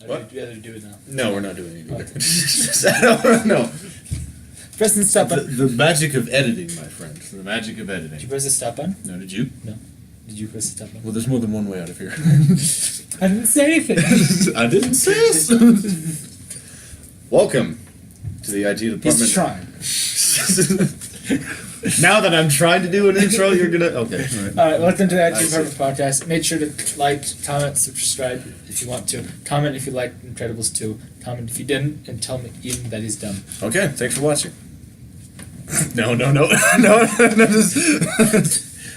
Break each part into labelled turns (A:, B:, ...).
A: What? Do do it now?
B: No, we're not doing it.
A: Okay.
B: No.
A: Press the stop button.
B: The magic of editing, my friend. The magic of editing.
A: Did you press the stop button?
B: No, did you?
A: No. Did you press the stop button?
B: Well, there's more than one way out of here.
A: I didn't say anything.
B: I didn't say so. Welcome to the IT department.
A: He's trying.
B: Now that I'm trying to do an intro, you're gonna... Okay.
A: All right, welcome to the IT Department Podcast. Make sure to like, comment, subscribe if you want to. Comment if you liked Incredibles 2. Comment if you didn't, and tell me Ian that he's dumb.
B: Okay, thanks for watching. No. No.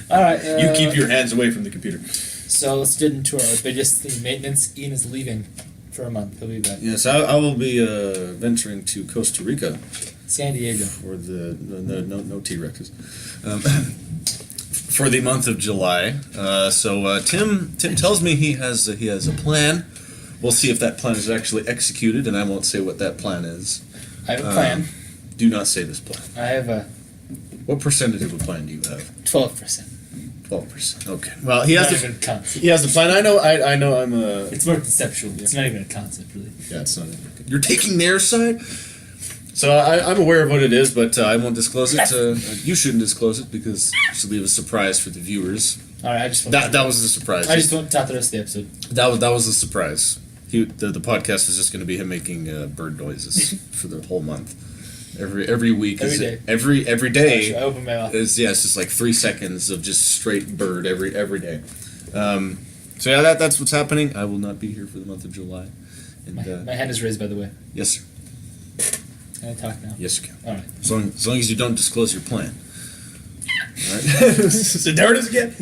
A: All right.
B: You keep your hands away from the computer.
A: So let's get into our biggest thing, maintenance. Ian is leaving for a month. He'll be back.
B: Yes, I will be venturing to Costa Rica.
A: San Diego.
B: For the no T-Rexes. For the month of July. So Tim tells me he has a plan. We'll see if that plan is actually executed, and I won't say what that plan is.
A: I have a plan.
B: Do not say this plan.
A: I have a...
B: What percentage of a plan do you have?
A: 12%.
B: 12%. Okay. Well, he has
A: Not even a concept.
B: He has the plan. I know. I'm a.
A: It's more conceptual. It's not even a concept, really.
B: Yeah, it's not. You're taking their side. So I'm aware of what it is, but I won't disclose it. You shouldn't disclose it because it should leave a surprise for the viewers.
A: All right, I just want
B: that was the surprise.
A: I just want to top the rest of the episode.
B: That was the surprise. The podcast is just going to be him making bird noises for the whole month. Every week.
A: Every day.
B: Every day.
A: I open my mouth.
B: It's just like 3 seconds of just straight bird every day. So yeah, that's what's happening. I will not be here for the month of July. And,
A: my hand is raised, by the way.
B: Yes, sir.
A: Can I talk now?
B: Yes, you can.
A: All right.
B: As long as you don't disclose your plan. All right. So there it is again.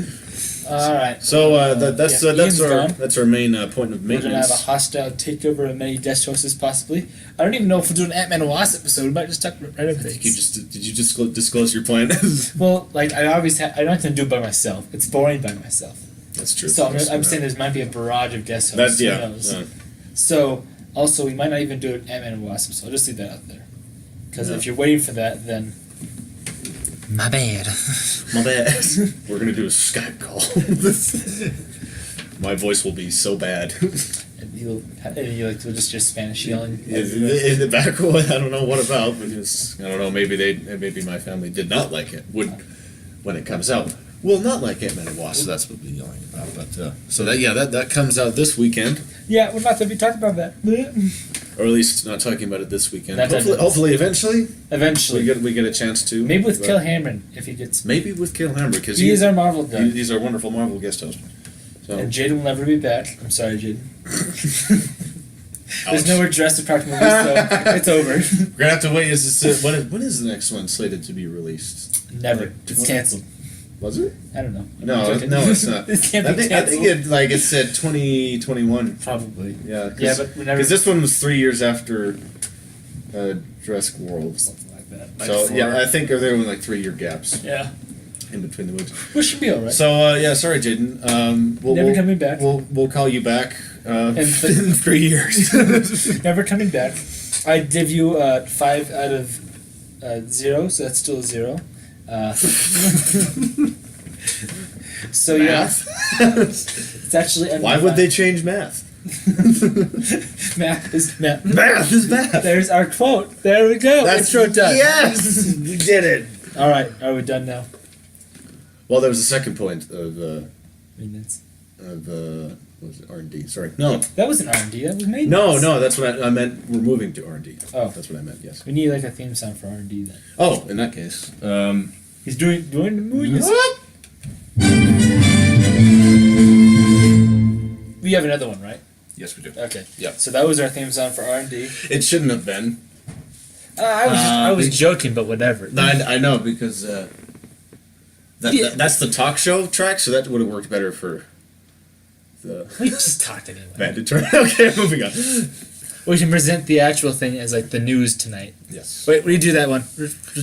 A: All right.
B: So that's our main point of
A: We're
B: maintenance.
A: gonna have a hostile takeover of many guest hosts, possibly. I don't even know if we'll do an Ant-Man and Wasp episode. We might just talk right over things.
B: Did you just disclose your plan?
A: Well, like I don't have to do it by myself. It's boring by myself.
B: That's true.
A: So I'm saying there might be a barrage of guest hosts.
B: That's yeah.
A: Who knows? So also we might not even do an Ant-Man and Wasp. So I'll just leave that out there. Because if you're waiting for that, then my bad.
B: My bad. We're gonna do a Skype call. My voice will be so bad.
A: And you'll just Spanish yelling.
B: In the back, I don't know what about, because I don't know. Maybe my family did not like it. When it comes out, will not like Ant-Man and Wasp. So that's what we'll be yelling about. But that comes out this weekend.
A: Yeah, we're not to be talking about that.
B: Or at least not talking about it this weekend.
A: That's
B: Hopefully, eventually.
A: Eventually,
B: we get a chance to.
A: Maybe with Kill Hamron if he gets.
B: Maybe with Kill Hamron because
A: he's our Marvel guy.
B: He's our wonderful Marvel guest host. So.
A: And Jaden will never be back. I'm sorry, Jaden. There's no more Jurassic Park movies, so it's over.
B: We're gonna have to wait. When is the next one slated to be released?
A: Never. It's canceled.
B: Was it?
A: I don't know.
B: No, it's not.
A: It can't be canceled.
B: I think it said 2021.
A: Probably.
B: Yeah.
A: But whenever.
B: Because this one was 3 years after Jurassic World.
A: Something like that.
B: So I think there were like 3 year gaps.
A: Yeah.
B: In between the movies.
A: Which should be alright.
B: So sorry, Jaden.
A: Never coming back.
B: We'll call you back in 3 years.
A: Never coming back. I give you 5 out of 0, so that's still a 0. So
B: math?
A: It's actually.
B: Why would they change math?
A: Math is math.
B: Math is math.
A: There's our quote. There we go.
B: That's
A: intro done.
B: Yes, we did it.
A: All right, are we done now?
B: Well, there was a second point of
A: maintenance.
B: What was it? R&D. Sorry, no.
A: That wasn't R&D. That was maintenance.
B: No, that's what I meant. We're moving to R&D.
A: Oh,
B: that's what I meant. Yes.
A: We need like a theme song for R&D then.
B: Oh, in that case,
A: he's doing the movies.
B: What?
A: We have another one, right?
B: Yes, we do.
A: Okay.
B: Yeah.
A: So that was our theme song for R&D.
B: It shouldn't have been.
A: I was joking, but whatever.
B: No, I know because that's the talk show track, so that would have worked better for the.
A: We just talked anyway.
B: Mandatory. Okay, moving on.
A: We can present the actual thing as like the news tonight.
B: Yes.
A: Wait, we do that one.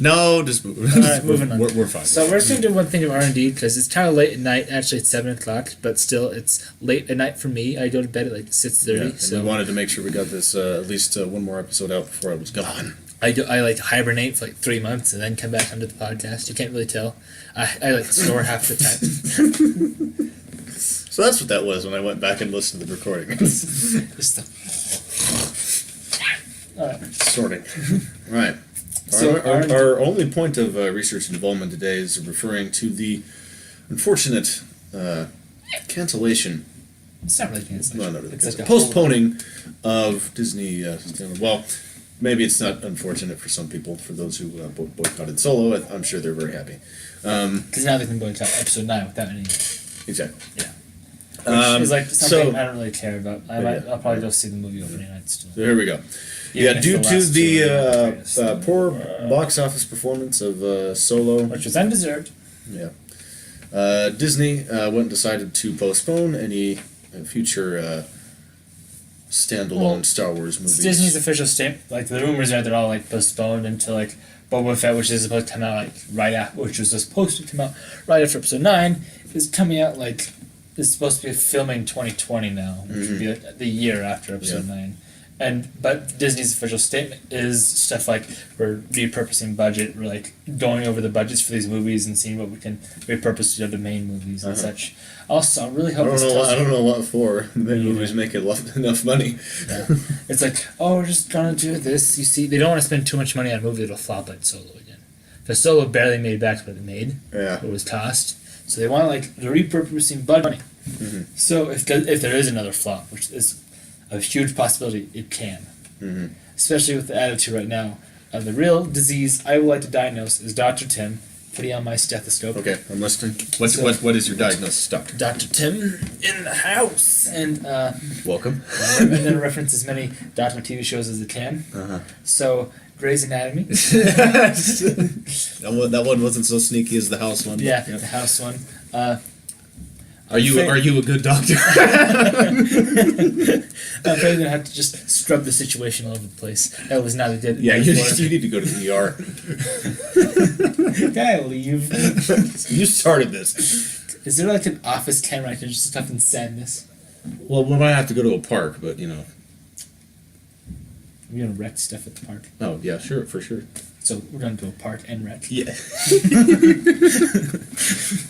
B: No, just move.
A: All right, moving on.
B: We're fine.
A: So we're just going to do one thing of R&D because it's kind of late at night. Actually, it's 7 o'clock, but still, it's late at night for me. I go to bed at like 6:30.
B: Yeah, so we wanted to make sure we got this at least one more episode out before I was gone.
A: I like hibernate for like 3 months and then come back onto the podcast. You can't really tell. I like snore half the time.
B: So that's what that was when I went back and listened to the recording.
A: Just
B: Sorting. Right.
A: So
B: Our only point of research and development today is referring to the unfortunate cancellation.
A: It's not really cancellation.
B: No, not really.
A: It's like a
B: Postponing of Disney. Well, maybe it's not unfortunate for some people. For those who boycotted Solo, I'm sure they're very happy.
A: Because now they can boycott episode 9 without any.
B: Exactly.
A: Yeah. Which is like something
B: so-
A: I don't really care about. I'll probably go see the movie opening night still.
B: So here we go.
A: Even
B: Yeah,
A: if
B: due
A: the
B: to
A: last two are greatest.
B: the poor box office performance of Solo,
A: Which was undeserved.
B: yeah, Disney went and decided to postpone any future standalone Star Wars
A: It's
B: movies.
A: Disney's official statement. Like the rumors are they're all like postponed until like Boba Fett, which is supposed to come out like right after, which was supposed to come out right after Episode 9, is coming out like it's supposed to be filming 2020 now, which would be like the year after Episode 9. But Disney's official statement is stuff like we're repurposing budget, we're like going over the budgets for these movies and seeing what we can repurpose to other main movies and such. Also, I really hope this tells
B: I
A: you-
B: don't know what for. The main movies make enough money.
A: Yeah. It's like, oh, we're just gonna do this. You see, they don't want to spend too much money on a movie that'll flop like Solo again. Because Solo barely made back what it made.
B: Yeah.
A: It was tossed. So they want like the repurposing budget money.
B: Mm-hmm.
A: So if there is another flop, which is a huge possibility, it can.
B: Mm-hmm.
A: Especially with the attitude right now. The real disease I would like to diagnose is Dr. Tim. Putting on my stethoscope.
B: Okay, I'm listening. What is your diagnosis, Doctor?
A: Dr. Tim in the house. And
B: Welcome.
A: and then reference as many Dr. TV shows as it can.
B: Uh-huh.
A: So, Grey's Anatomy.
B: That one wasn't so sneaky as the house one.
A: Yeah,
B: But,
A: the house one.
B: Are you a good doctor?
A: I'm probably gonna have to just scrub the situation all over the place. That was not a good.
B: Yeah, you
A: metaphor.
B: need to go to the ER.
A: Can I leave?
B: You started this.
A: Is there like an office camera I can just stuff and send this?
B: Well, we might have to go to a park, but you know.
A: We're gonna wreck stuff at the park.
B: Oh yeah, sure, for sure.
A: So we're gonna go park and wreck.
B: Yeah.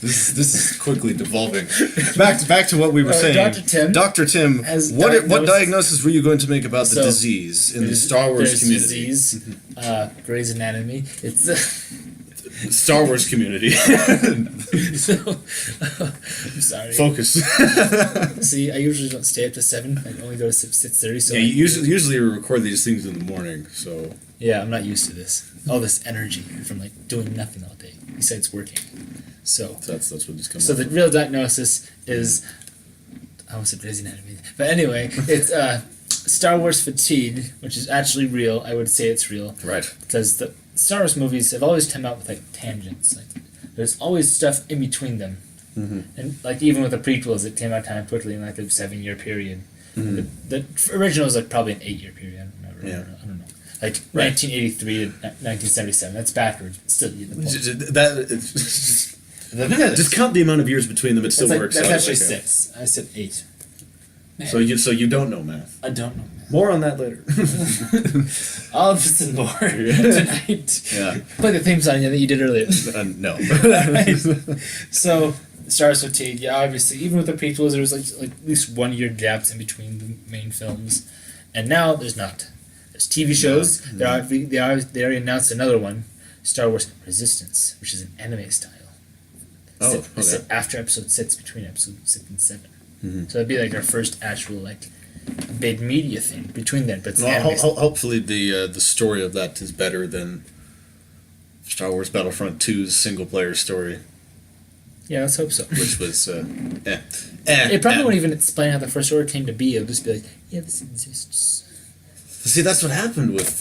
B: This is quickly devolving. Back to what we were saying.
A: Dr. Tim
B: Dr. Tim,
A: has
B: what
A: diagnosed-
B: diagnosis were you going to make about the
A: So,
B: disease in the Star Wars
A: There's
B: community?
A: disease, Grey's Anatomy. It's
B: Star Wars community.
A: so. I'm sorry.
B: Focus.
A: See, I usually don't stay up to 7. I only go to 6:30. So
B: Yeah, you usually we record these things in the morning, so
A: yeah, I'm not used to this. All this energy from like doing nothing all day besides working. So
B: that's what just comes.
A: so the real diagnosis is I almost said Grey's Anatomy, but anyway, it's Star Wars fatigue, which is actually real. I would say it's real
B: right.
A: because the Star Wars movies have always come out with like tangents. Like there's always stuff in between them, and like even with the prequels, it came out kind of quickly in like a 7-year period. The original was like probably an 8-year period. I don't know.
B: Yeah.
A: I don't know. Like 1983 to 1977. That's backwards. But still, you get the point.
B: Just count the amount of years between them. It still
A: That's,
B: works.
A: that's
B: out
A: actually
B: like
A: 6. I said 8.
B: So you don't know math.
A: I don't know.
B: More on that later.
A: All of this and more tonight.
B: Yeah.
A: Play the theme song that you did earlier.
B: No.
A: So, Star Wars fatigue. Yeah, obviously, even with the prequels, there was like at least 1 year gaps in between the main films, and now there's not. There's TV shows. They already announced another one, Star Wars Resistance, which is an anime style.
B: Oh,
A: It's
B: okay.
A: after episode 6, between episode 6 and 7. So it'd be like our first actual like big media thing between them. But it's anime style.
B: Hopefully the story of that is better than Star Wars Battlefront 2's single player story,
A: Yeah, let's hope so.
B: which was
A: It probably won't even explain how the First Order came to be. It'll just be like, yeah, this exists.
B: See, that's what happened with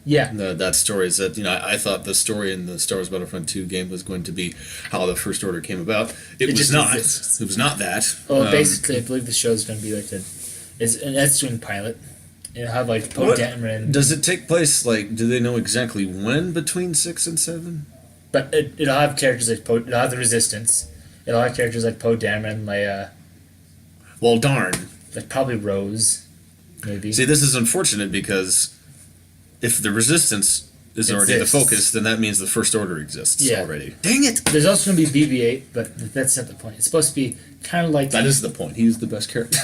A: Yeah.
B: that story. Is that I thought the story in the Star Wars Battlefront 2 game was going to be how the First Order came about. It was
A: just
B: not.
A: exists.
B: It was not that.
A: Well, basically, I believe the show's going to be like an X-Wing pilot. It'll have like Poe Dameron.
B: Does it take place do they know exactly when between 6 and 7?
A: But it'll have characters like Poe. It'll have the Resistance. It'll have characters like Poe Dameron, Leia,
B: Well, darn.
A: like probably Rose, maybe.
B: See, this is unfortunate because if the resistance is already the
A: Exists.
B: focus, then that means the First Order exists already. Dang it!
A: There's also going to be BB-8, but that's not the point. It's supposed to be kind of like
B: That is the point. He's the best character.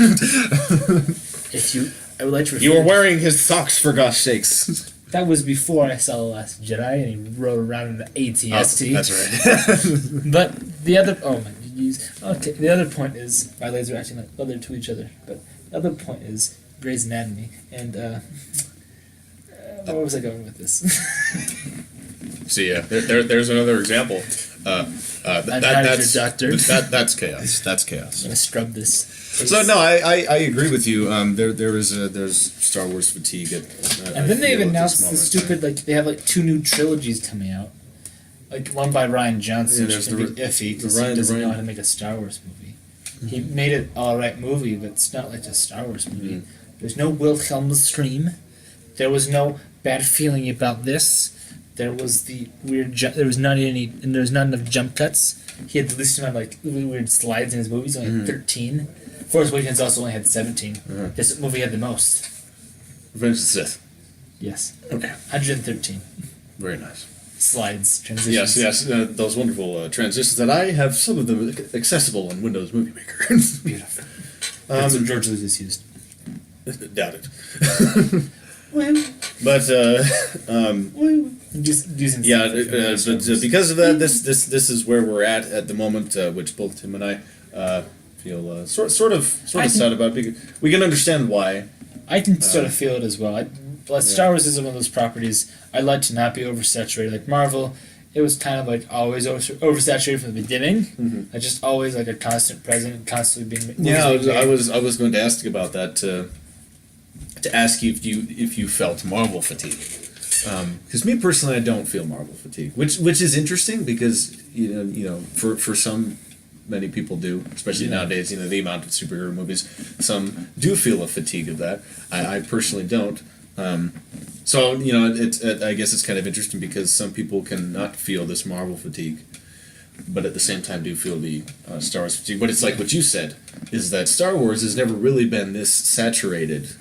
A: I would like to.
B: You were wearing his socks for gosh sakes.
A: That was before I saw The Last Jedi, and he rode around in the ATST.
B: That's right.
A: But the other the other point is my legs are acting like other to each other. But the other point is Grey's Anatomy, and where was I going with this?
B: See, there's another example. That's
A: your doctor.
B: That's chaos. That's chaos.
A: I'm gonna scrub this.
B: So no, I agree with you. There's Star Wars fatigue
A: And then they've announced the stupid they have 2 new trilogies coming out, one by Ryan Johnson, which can be iffy because he doesn't know how to make a Star Wars movie. He made an alright movie, but it's not like a Star Wars movie. There's no Wilhelm Scream. There was no bad feeling about this. There was the weird. There was not enough jump cuts. He had the least amount of really weird slides in his movies. Only had 13. Force Awakens also only had 17. This movie had the most.
B: Revenge of the Sith.
A: Yes.
B: Okay.
A: 113
B: Very nice.
A: slides, transitions.
B: Yes. Those wonderful transitions that I have some of them accessible on Windows Movie Maker.
A: Beautiful. That's what George Lucas used.
B: Doubt it.
A: Well,
B: But
A: just using.
B: but because of that, this is where we're at the moment, which both Tim and I feel sort of sad about. Because we can understand why.
A: I can sort of feel it as well. Star Wars is one of those properties I'd like to not be oversaturated. Like Marvel, it was kind of always oversaturated from the beginning. Just always a constant present, constantly being.
B: Yeah, I was going to ask you about that. To ask you if you felt Marvel fatigue, because me personally, I don't feel Marvel fatigue, which is interesting because for some many people do, especially nowadays. The amount of superhero movies, some do feel a fatigue of that. I personally don't. So I guess it's kind of interesting because some people can not feel this Marvel fatigue, but at the same time do feel the Star Wars fatigue. But it's like what you said, is that Star Wars has never really been this saturated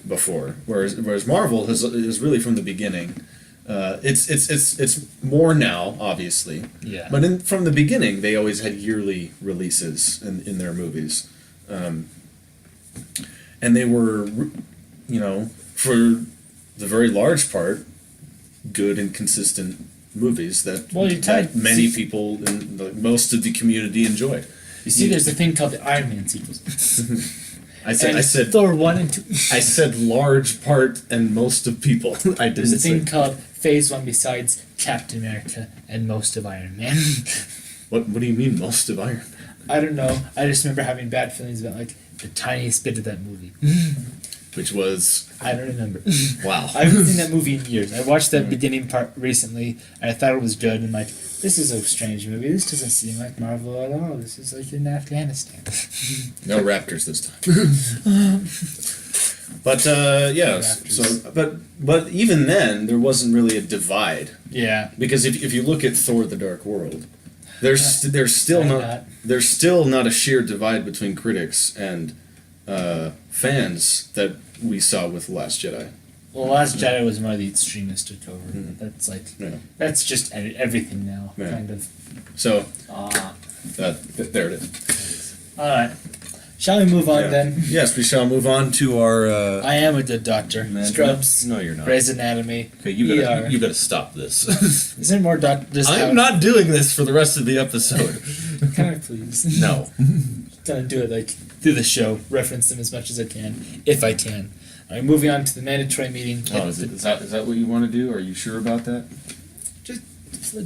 B: before, whereas Marvel is really from the beginning. It's more now, obviously.
A: Yeah.
B: But from the beginning, they always had yearly releases in their movies, and they were, for the very large part, good and consistent movies that many people and most of the community enjoyed.
A: You see, there's a thing called the Iron Man sequels.
B: I said
A: Thor 1 and 2.
B: I said large part and most of people.
A: There's a thing called Phase 1 besides Captain America and most of Iron Man.
B: What do you mean most of Iron Man?
A: I don't know. I just remember having bad feelings about the tiniest bit of that movie.
B: Which was...
A: I don't remember.
B: Wow.
A: I haven't seen that movie in years. I watched that beginning part recently, and I thought it was good, and this is a strange movie. This doesn't seem like Marvel at all. This is in Afghanistan.
B: No raptors this time. But, but even then, there wasn't really a divide.
A: Yeah.
B: Because if you look at Thor the Dark World, there's still not a sheer divide between critics and fans that we saw with The Last Jedi.
A: Well, Last Jedi was more the extremists took over. That's that's just everything now, kind of.
B: So, there it is.
A: All right. Shall we move on then?
B: Yes, we shall move on to our...
A: I am a good doctor. Scrubs.
B: No, you're not.
A: Grey's Anatomy.
B: Okay, you gotta stop this.
A: Is there more doctors?
B: I'm not doing this for the rest of the episode.
A: Can I please?
B: No.
A: Gonna do it through the show. Reference them as much as I can, if I can. All right, moving on to the mandatory meeting.
B: Oh, is that what you want to do? Are you sure about that?
A: Just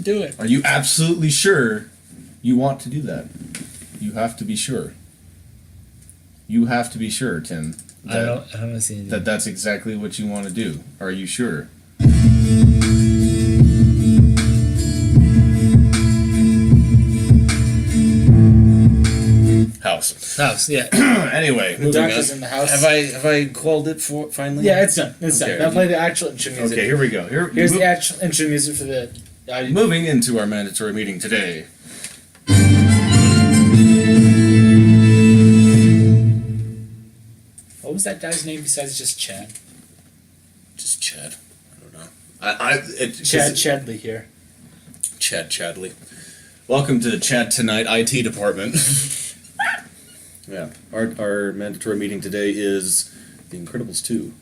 A: do it.
B: Are you absolutely sure you want to do that? You have to be sure. You have to be sure, Tim.
A: I don't see anything.
B: That's exactly what you want to do. Are you sure? House, yeah. Anyway,
A: the doctor's in the house.
B: Have I called it for finally?
A: Yeah, it's done. It's
B: okay.
A: done. Now play the actual intro music.
B: Okay, here we go.
A: Here's the actual intro music for the...
B: moving into our mandatory meeting today.
A: What was that guy's name besides just Chad?
B: Just Chad. I don't
A: Chad Chadley here.
B: Chad Chadley. Welcome to Chad Tonight IT department. Yeah, our mandatory meeting today is The Incredibles 2.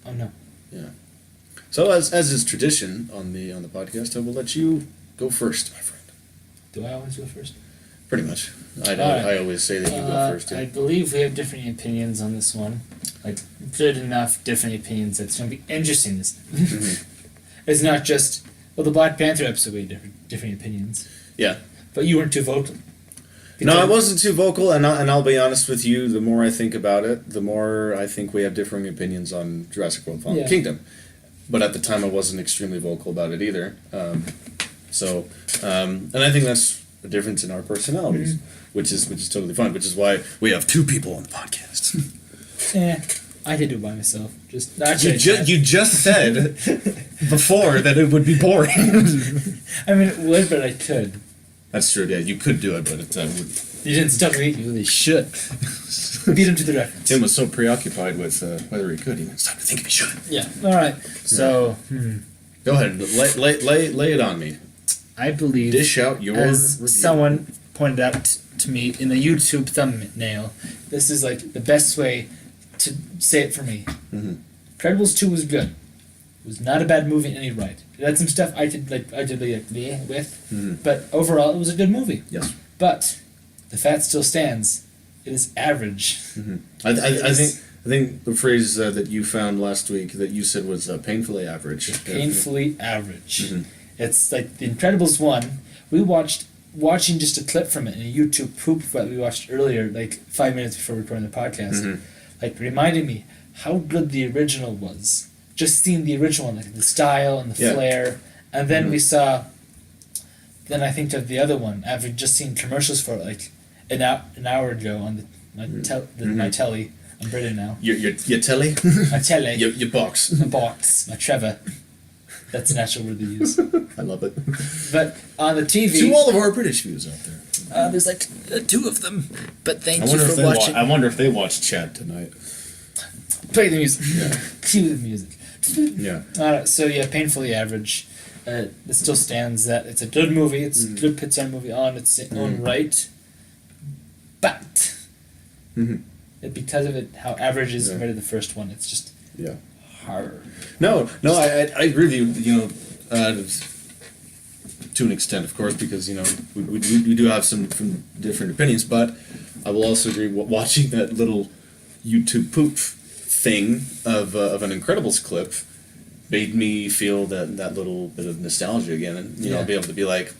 A: Oh no.
B: Yeah. So as is tradition on the podcast, I will let you go first, my friend.
A: Do I always go first?
B: Pretty much.
A: Alright.
B: I always say that you go first. Yeah.
A: I believe we have different opinions on this one. Like, good enough different opinions that it's going to be interesting.
B: Mhm.
A: It's not just, well, the Black Panther episode, we had different opinions.
B: Yeah.
A: But you weren't too vocal.
B: No, I wasn't too vocal, and I'll be honest with you. The more I think about it, the more I think we have differing opinions on Jurassic World: Fallen Kingdom. But at the time, I wasn't extremely vocal about it either. And I think that's a difference in our personalities, which is totally fine. Which is why we have two people on the podcast.
A: I did do it by myself. You
B: just said before that it would be boring.
A: I mean, it would, but I could.
B: That's true. Yeah, you could do it, but it would.
A: You didn't stop me. You really should. Beat him to the reference.
B: Tim was so preoccupied with whether he could, he didn't stop to think if he should.
A: Yeah. All right. So,
B: go ahead. Lay it on me.
A: I believe,
B: dish out your
A: as
B: review.
A: Someone pointed out to me in the YouTube thumbnail, this is like the best way to say it for me.
B: Mm-hmm.
A: Incredibles 2 was good. It was not a bad movie in any right. It had some stuff I did with, but overall it was a good movie.
B: Yes.
A: But the fact still stands. It is average.
B: Mm-hmm. I think the phrase that you found last week that you said was painfully average.
A: Painfully average.
B: Mm-hmm.
A: It's like The Incredibles 1. We watching just a clip from it in a YouTube poop that we watched earlier, like 5 minutes before recording the podcast.
B: Mm-hmm.
A: Like, reminded me how good the original was. Just seeing the original one, like the style and the flair. And then we saw, then I think of the other one, after just seeing commercials for it, like an hour ago on my telly. I'm British now.
B: Your telly?
A: My telly.
B: Your box.
A: My box. My Trevor. That's an actual word they use.
B: I love it.
A: But on the TV...
B: To all of our British viewers out there.
A: There's like 2 of them. But thank you for watching.
B: I wonder if they watched Chad tonight.
A: Play the music.
B: Yeah.
A: Cue the music.
B: Yeah.
A: Alright, so yeah, painfully average. It still stands that it's a good movie. It's a good Pixar movie on its own right. But because of it, how average is compared to the first one, it's just hard.
B: No, I agree with you. You know, to an extent, of course, because you know we do have some different opinions. But I will also agree. Watching that little YouTube poop thing of an Incredibles clip made me feel that little bit of nostalgia again, and you know, be able to be like,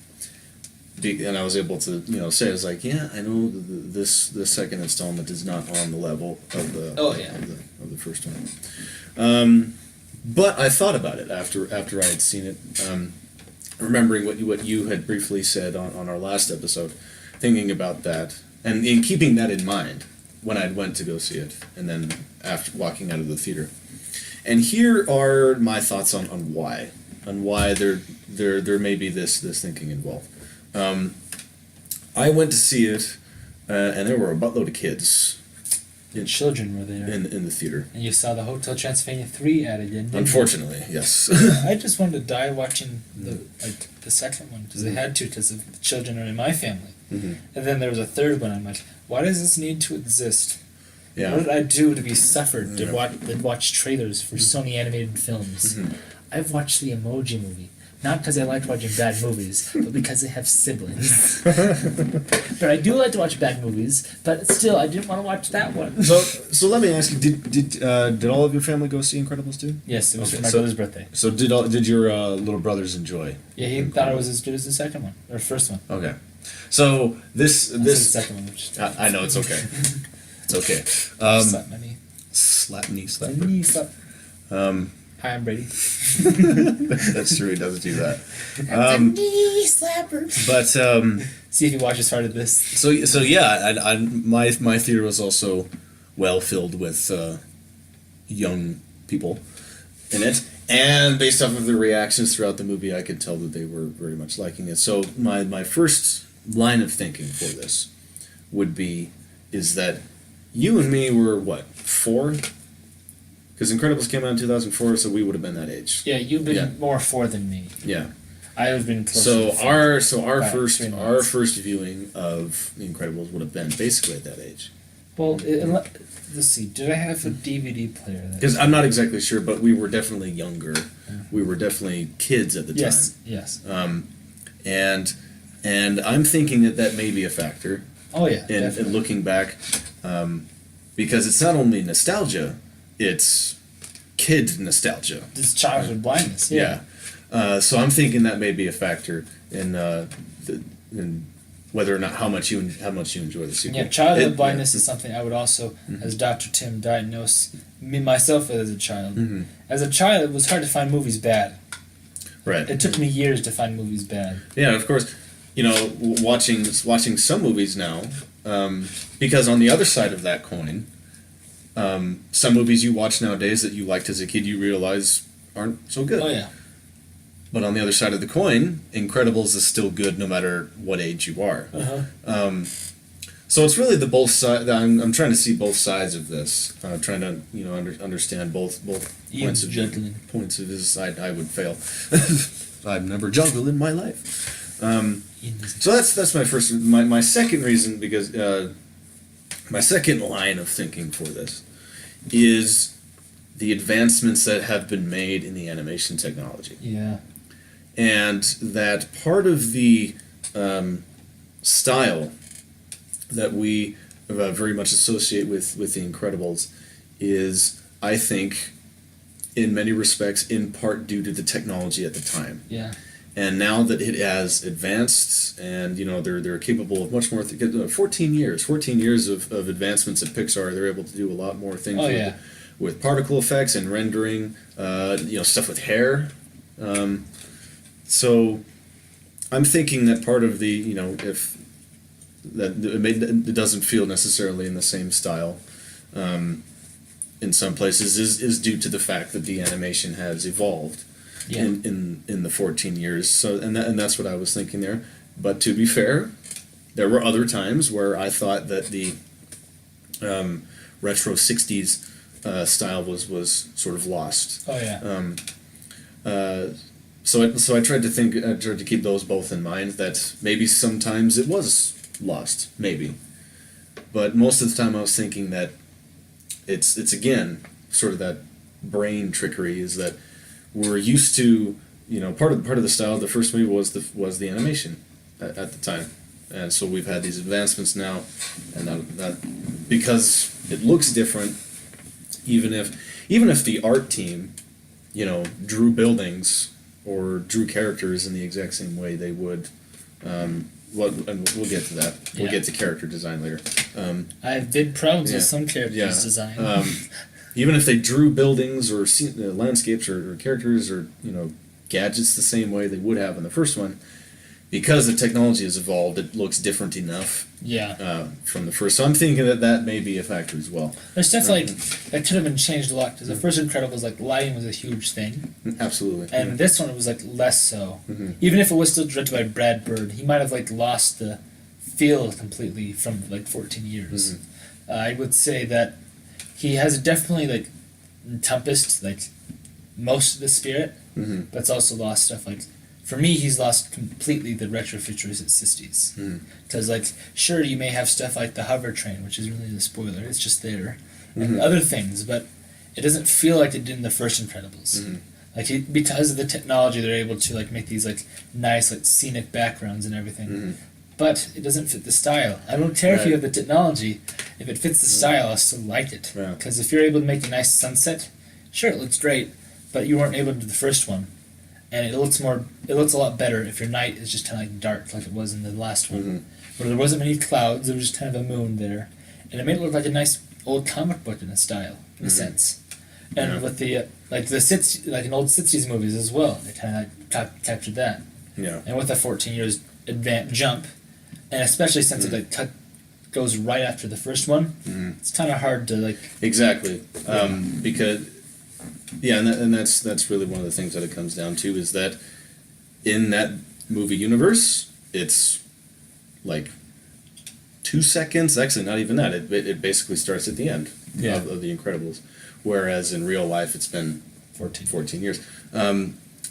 B: and I was able to say, I was like, yeah, I know this second installment is not on the level of the of the first one. But I thought about it after I had seen it, remembering what you had briefly said on our last episode, thinking about that, and in keeping that in mind when I went to go see it, and then after walking out of the theater. And here are my thoughts on why there may be this thinking involved. I went to see it, and there were a buttload of kids.
A: Children were there.
B: In the theater.
A: And you saw the Hotel Transylvania 3 ad again.
B: Unfortunately, yes.
A: I just wanted to die watching the second one, because they had to, because the children are in my family.
B: Mm-hmm.
A: And then there was a third one. I'm like, why does this need to exist?
B: Yeah.
A: What did I do to be suffered to watch trailers for Sony animated films?
B: Mm-hmm.
A: I've watched the Emoji Movie. Not because I liked watching bad movies, but because they have siblings. But I do like to watch bad movies, but still, I didn't want to watch that one.
B: So let me ask you: Did all of your family go see Incredibles 2?
A: Yes, it was for my brother's birthday.
B: So did your little brothers enjoy?
A: Yeah, he thought it was as good as the second one or first one.
B: Okay, so this
A: the second one. Which
B: I know it's okay. It's okay.
A: Slap my knee.
B: Slap knee slap.
A: Knee slap. Hi, I'm Brady.
B: That's true. He does do that.
A: Knee slapper.
B: But
A: see if you watch as part of this.
B: So yeah, my theater was also well filled with young people in it, and based off of the reactions throughout the movie, I could tell that they were very much liking it. So my first line of thinking for this would be is that you and me were what, 4? Because Incredibles came out in 2004, so we would have been that age.
A: Yeah, you've been
B: Yeah.
A: more 4 than me.
B: Yeah.
A: I have been closer
B: So
A: to 5.
B: our
A: About
B: first
A: 3
B: our
A: months.
B: first viewing of The Incredibles would have been basically at that age.
A: Well, let's see. Did I have a DVD player?
B: Because I'm not exactly sure, but we were definitely younger. We were definitely kids at the
A: Yes, yes.
B: time. And I'm thinking that may be a factor
A: Oh yeah,
B: in
A: definitely.
B: looking back, because it's not only nostalgia, it's kid nostalgia.
A: It's childhood blindness.
B: Yeah. So I'm thinking that may be a factor in in whether or not how much you enjoy the sequel.
A: Yeah, childhood
B: It-
A: blindness is something I would also, as Dr. Tim diagnosed me myself as a child.
B: Mhm.
A: As a child, it was hard to find movies bad.
B: Right.
A: It took me years to find movies bad.
B: Yeah, of course. You know, watching some movies now, because on the other side of that coin, some movies you watch nowadays that you liked as a kid, you realize aren't so good.
A: Oh yeah.
B: But on the other side of the coin, Incredibles is still good no matter what age you are.
A: Uh-huh.
B: So it's really the both side. I'm trying to see both sides of this. Trying to understand both
A: Ian's juggling.
B: points of his. I would fail. I've never juggled in my life. So that's my first. My second reason, because my second line of thinking for this is the advancements that have been made in the animation technology.
A: Yeah.
B: And that part of the style that we very much associate with The Incredibles is, I think, in many respects, in part due to the technology at the time.
A: Yeah.
B: And now that it has advanced, and they're capable of much more. 14 years of advancements at Pixar. They're able to do a lot more things.
A: Oh yeah.
B: With particle effects and rendering, stuff with hair. So I'm thinking that part of the, if that it doesn't feel necessarily in the same style in some places is due to the fact that the animation has evolved
A: Yeah.
B: in the 14 years. So and that's what I was thinking there. But to be fair, there were other times where I thought that the retro 60s style was sort of lost.
A: Oh yeah.
B: So I tried to keep those both in mind, that maybe sometimes it was lost, maybe. But most of the time I was thinking that it's again sort of that brain trickery, is that we're used to, part of the style of the first movie was the animation at the time. And so we've had these advancements now, and that because it looks different, even if the art team, drew buildings or drew characters in the exact same way they would, and we'll get to that. We'll
A: Yeah.
B: get to character design later.
A: I have big problems
B: Yeah.
A: with some characters'
B: Yeah.
A: design.
B: Even if they drew buildings or landscapes or characters or gadgets the same way they would have in the first one, because the technology has evolved, it looks different enough
A: Yeah.
B: from the first. So I'm thinking that may be a factor as well.
A: There's stuff that could have been changed a lot, because the first Incredibles, lighting was a huge thing,
B: Absolutely.
A: and this one was less so.
B: Mhm.
A: Even if it was still directed by Brad Bird, he might have lost the feel completely from 14 years. I would say that he has definitely encompassed most of the spirit,
B: Mhm.
A: but it's also lost stuff for me, he's lost completely the retrofuturistic 60s.
B: Mhm.
A: Because, sure, you may have stuff like the hover train, which is really the spoiler, it's just there,
B: Mhm.
A: and other things, but it doesn't feel like it did in the first Incredibles.
B: Mhm.
A: Because of the technology, they're able to make these nice scenic backgrounds and everything.
B: Mhm.
A: But it doesn't fit the style. I don't care if you
B: Right.
A: have the technology. If it fits the style, I still like it.
B: Yeah.
A: Because if you're able to make a nice sunset, sure, it looks great, but you weren't able to do the first one. And it looks a lot better if your night is just kind of dark, like it was in the last one,
B: Mhm.
A: where there wasn't many clouds. There was just kind of a moon there, and it made it look like a nice old comic book in a style, in a sense. And
B: Yeah.
A: with the the 60s, in old 60s movies as well, they kind of captured that.
B: Yeah.
A: And with the 14 years jump, and especially since it goes right after the first one,
B: Mhm.
A: it's kind of hard to
B: Exactly. Because and that's really one of the things that it comes down to, is that in that movie universe, it's 2 seconds. Actually, not even that. It basically starts at the end
A: Yeah.
B: of The Incredibles, whereas in real life it's been
A: 14.
B: 14 years.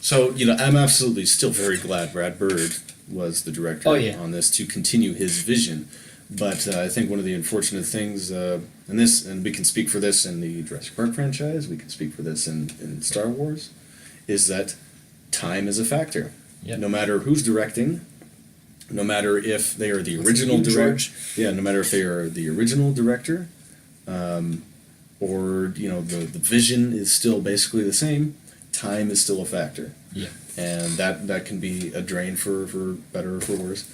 B: So, I'm absolutely still very glad Brad Bird was the director
A: Oh, yeah.
B: on this to continue his vision. But I think one of the unfortunate things, and we can speak for this in the Jurassic Park franchise, we can speak for this in Star Wars, is that time is a factor.
A: Yep.
B: No matter who's directing, no matter if they are the original
A: George.
B: director, no matter if they are the original director, or the vision is still basically the same, time is still a factor.
A: Yeah.
B: And that can be a drain for better or for worse.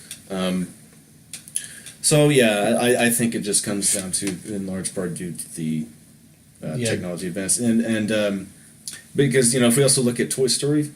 B: So yeah, I think it just comes down to, in large part, due to the technology advance, and because if we also look at Toy Story,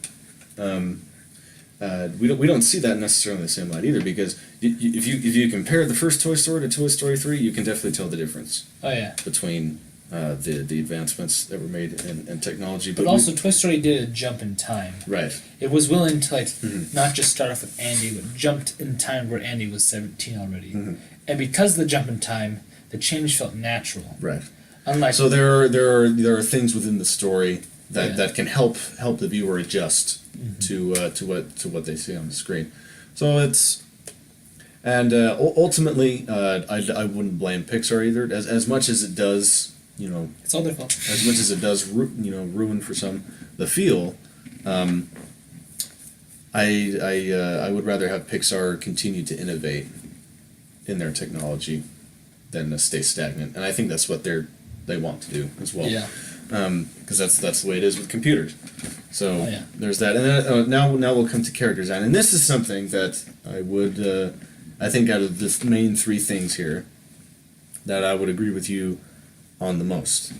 B: we don't see that necessarily in the same light either, because if you compare the first Toy Story to Toy Story 3, you can definitely tell the difference.
A: Oh yeah.
B: Between the advancements that were made in technology,
A: but also Toy Story did a jump in time.
B: Right.
A: It was willing to not just start off with Andy, but jumped in time where Andy was 17 already, and because of the jump in time, the change felt natural.
B: Right.
A: Unlike
B: so there are things within the story that can help the viewer adjust to what they see on the screen. So it's. And ultimately, I wouldn't blame Pixar either. As much as it does,
A: it's all their fault.
B: As much as it does, ruin for some the feel. I would rather have Pixar continue to innovate in their technology than to stay stagnant, and I think that's what they want to do as well.
A: Yeah.
B: Because that's the way it is with computers. So
A: yeah.
B: There's that, and then now we'll come to character design, and this is something that I would. I think out of the main three things here, that I would agree with you on the most.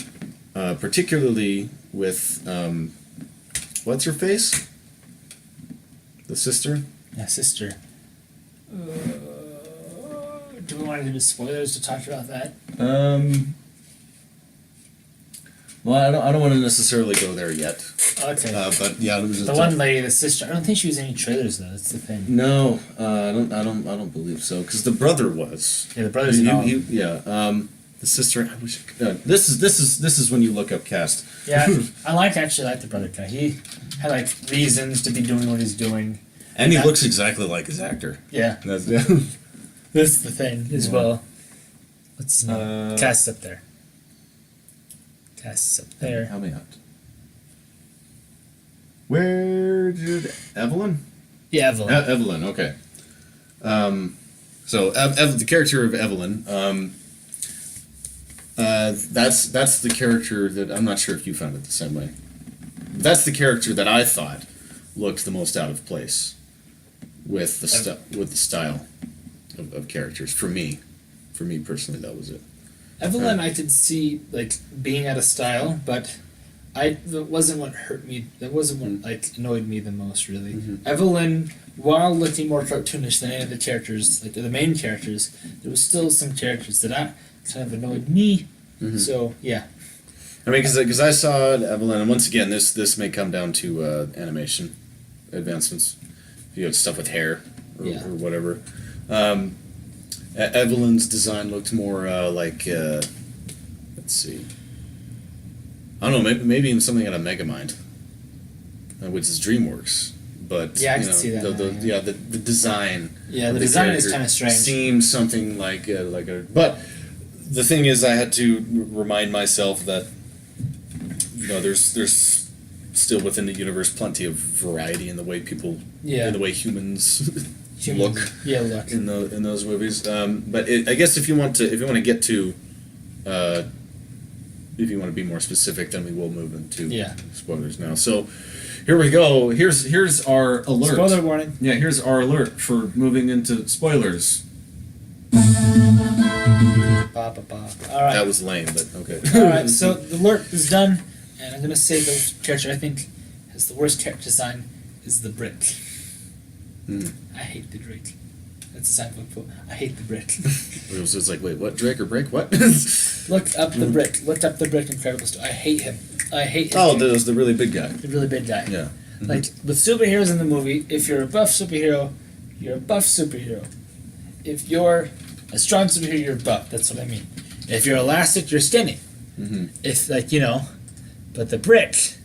B: Particularly with, what's her face? The sister?
A: Yeah, sister. Do we want to do spoilers to talk about that?
B: Well, I don't want to necessarily go there yet.
A: Okay.
B: But yeah,
A: the one lady, the sister. I don't think she was in any trailers though. That's the thing.
B: No, I don't believe so. Because the brother was.
A: Yeah, the brother's in all.
B: The sister. I wish. This is when you look up cast.
A: Yeah, I actually like the brother guy. He had reasons to be doing what he's doing.
B: And he looks exactly like his actor.
A: Yeah.
B: That's
A: the thing as well. Let's Cass up there. Cass up there.
B: Help me out. Where did Evelyn?
A: Yeah, Evelyn.
B: Evelyn. Okay. So the character of Evelyn. That's the character that I'm not sure if you found it the same way. That's the character that I thought looked the most out of place with the style of characters for me personally. That was it.
A: Evelyn, I could see being out of style, but that wasn't what hurt me. That wasn't what annoyed me the most, really.
B: Mm-hmm.
A: Evelyn, while looking more cartoonish than any of the characters, the main characters, there was still some characters that kind of annoyed me. Mm-hmm. So yeah.
B: I mean, because I saw Evelyn, and once again, this may come down to animation advancements. You have stuff with hair or whatever. Evelyn's design looked more let's see. I don't know, maybe even something out of Megamind, which is DreamWorks. But
A: yeah, I can see that.
B: The design.
A: Yeah, the design is kind of strange.
B: Seems something like a. But the thing is, I had to remind myself that there's still within the universe plenty of variety in the way people, in the way humans look.
A: Yeah, look
B: in those movies. But I guess if you want to get to. If you want to be more specific, then we will move into spoilers now. So here we go. Here's our alert.
A: Spoiler warning.
B: Yeah, here's our alert for moving into spoilers.
A: All right.
B: That was lame, but okay.
A: All right, so the alert is done, and I'm gonna say the character I think has the worst character design is the Brit. I hate the Drake. That's a sci-fi quote. I hate the Brit.
B: It was just like, wait, what? Drake or Brick? What?
A: Look up the Brit. Look up the Brit Incredible Story. I hate him. I hate him.
B: Oh, there's the really big guy.
A: The really big guy.
B: Yeah.
A: Mm-hmm. With superheroes in the movie, if you're a buff superhero, you're a buff superhero. If you're a strong superhero, you're buff. That's what I mean. If you're elastic, you're skinny. If like but the brick is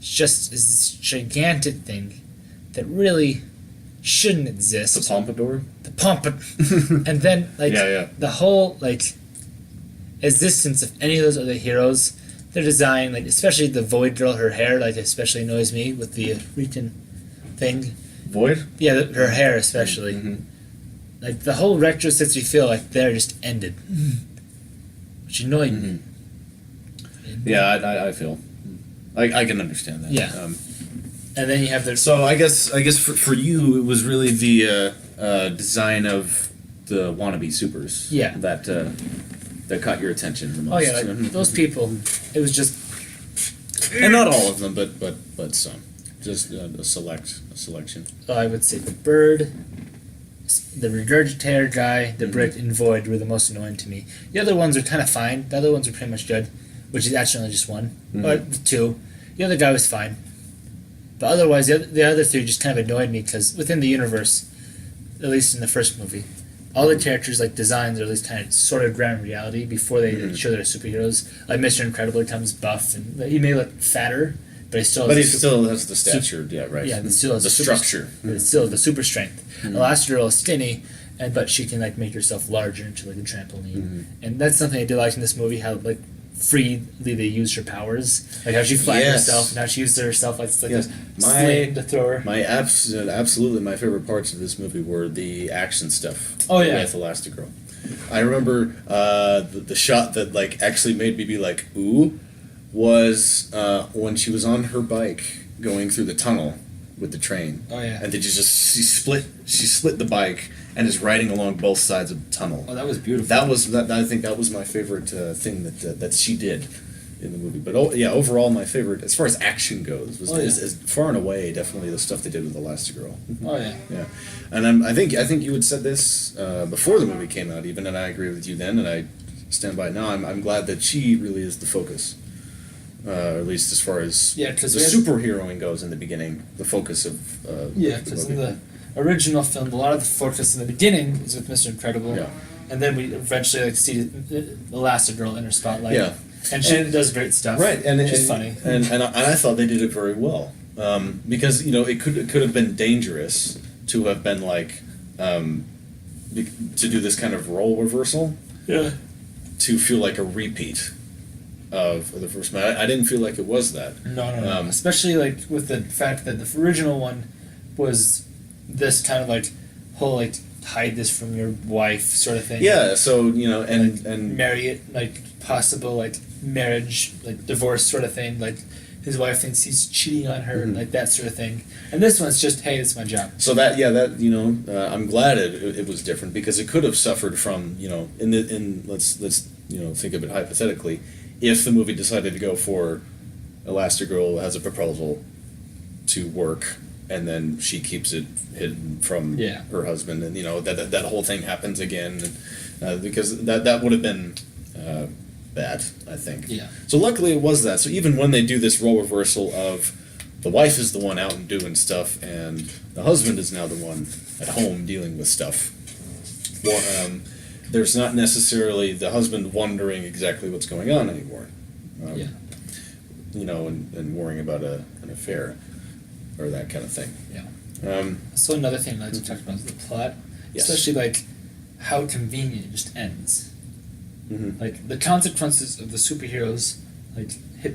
A: just is this gigantic thing that really shouldn't exist.
B: The pompadour.
A: The pompadour, and then the whole existence of any of those other heroes, their design, especially the Void girl, her hair especially annoys me with the Rican thing.
B: Void?
A: Yeah, her hair especially. The whole retro 60 feel there just ended, which annoyed me.
B: Yeah, I feel. I can understand that.
A: Yeah. And then you have the.
B: So I guess for you it was really the design of the wannabe supers.
A: Yeah.
B: That caught your attention the most.
A: Oh yeah, those people. It was just.
B: And not all of them, but some. Just a selection.
A: Oh, I would say the bird, the regurgitator guy, the brick, and void were the most annoying to me. The other ones are kind of fine. The other ones are pretty much good, which is actually only just one or two. The other guy was fine, but otherwise the other three just kind of annoyed me because within the universe, at least in the first movie, all the characters designs are at least kind of sort of ground reality before they show they're superheroes. Like Mr. Incredible becomes buff and he may look fatter. But he still
B: has the stature, right?
A: Yeah, he still has
B: the structure.
A: It's still the super strength. Elastigirl is skinny, but she can make herself larger into a trampoline, and that's something I did like in this movie. How freely they use her powers, how she flattened herself, and how she used herself a sling to throw her.
B: Absolutely, my favorite parts of this movie were the action stuff.
A: Oh yeah,
B: with Elastigirl. I remember the shot that actually made me be like, ooh. Was when she was on her bike going through the tunnel with the train.
A: Oh yeah.
B: And she split the bike and is riding along both sides of the tunnel.
A: Oh, that was beautiful.
B: I think that was my favorite thing that she did in the movie. But overall my favorite as far as action goes was is far and away definitely the stuff they did with Elastigirl.
A: Oh yeah.
B: Yeah. And I think you had said this before the movie came out even, and I agree with you then, and I stand by it now. I'm glad that she really is the focus. At least as far as the superheroing goes in the beginning, the focus of
A: because in the original film, a lot of the focus in the beginning is with Mr. Incredible, and then we eventually see Elastigirl in her spotlight, and she does great stuff,
B: right? And
A: it's funny,
B: and I thought they did it very well, because it could have been dangerous to have been to do this kind of role reversal, to feel like a repeat of the first one. I didn't feel like it was that.
A: No. Especially with the fact that the original one was this kind of whole hide this from your wife sort of thing.
B: Yeah. So and
A: marry it possible marriage divorce sort of thing. His wife thinks he's cheating on her that sort of thing. And this one's just, hey, it's my job.
B: So I'm glad it was different because it could have suffered from let's think of it hypothetically. If the movie decided to go for Elastigirl has a proposal to work, and then she keeps it hidden from her husband, and that whole thing happens again, because that would have been bad, I think.
A: Yeah.
B: So luckily it was that. So even when they do this role reversal of the wife is the one out and doing stuff, and the husband is now the one at home dealing with stuff. There's not necessarily the husband wondering exactly what's going on anymore. And worrying about an affair or that kind of thing.
A: Yeah. So another thing I'd like to talk about is the plot.
B: Yes.
A: Especially how convenient it just ends. The consequences of the superheroes